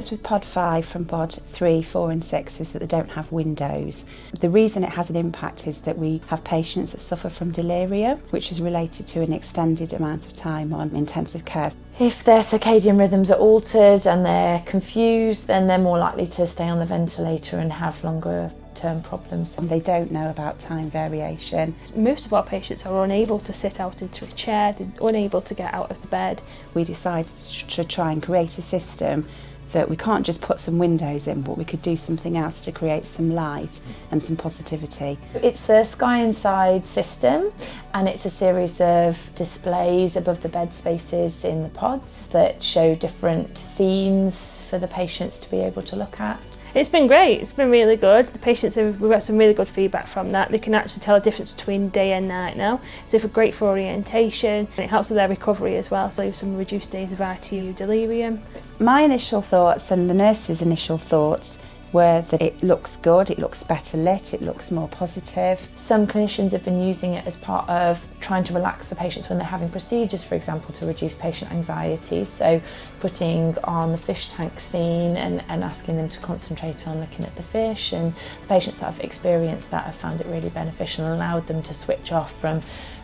difference with pod 5 from pod 3, 4 and 6 is that they don't have windows. The reason it has an impact is that we have patients that suffer from delirium, which is related to an extended amount of time on intensive care. If their circadian rhythms are altered and they're confused, then they're more likely to stay on the ventilator and have longer term problems. They don't know about time variation. Most of our patients are unable to sit out into a chair, they're unable to get out of the bed. We decided to try and create a system that we can't just put some windows in, but we could do something else to create some light and some positivity. It's the Sky Inside system, and it's a series of displays above the bed spaces in the pods that show different scenes for the patients to be able to look at. It's been great, it's been really good. The patients we've got some really good feedback from that. They can actually tell the difference between day and night now. So it's great for orientation, and it helps with their recovery as well. So some reduced days of ITU delirium. My initial thoughts and the nurse's initial thoughts were that it looks good, it looks better lit, it looks more positive. Some clinicians have been using it as part of trying to relax the patients when they're having procedures, for example, to reduce patient anxiety. So putting on the fish tank scene and asking them to concentrate on looking at the fish, and the patients that have experienced that have found it really beneficial and allowed them to switch off from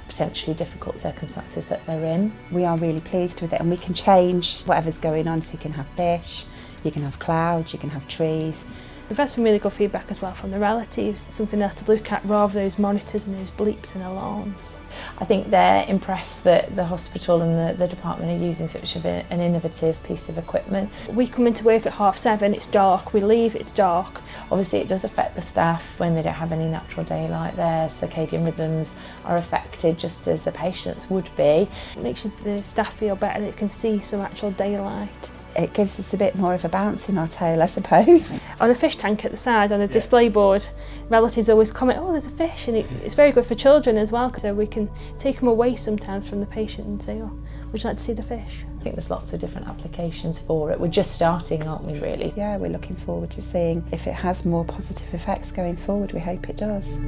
potentially difficult circumstances that they're in. We are really pleased with it, and we can change whatever's going on, so you can have fish, you can have clouds, you can have trees. We've had some really good feedback as well from the relatives, something else to look at rather than those monitors and those bleeps and alarms. I think they're impressed that the hospital and the department are using such an innovative piece of equipment. We come into work at 7:30, it's dark, we leave, it's dark. Obviously it does affect the staff when they don't have any natural daylight. Their circadian rhythms are affected just as the patients would be. It makes the staff feel better that they can see some actual daylight. It gives us a bit more of a bounce in our tail, I suppose. On a fish tank at the side, on a display board, relatives always comment, oh, there's a fish, and it's very good for children as well, so we can take them away sometimes from the patient and say, oh, would you like to see the fish? I think there's lots of different applications for it. We're just starting, aren't we, really? Yeah, we're looking forward to seeing if it has more positive effects going forward. We hope it does.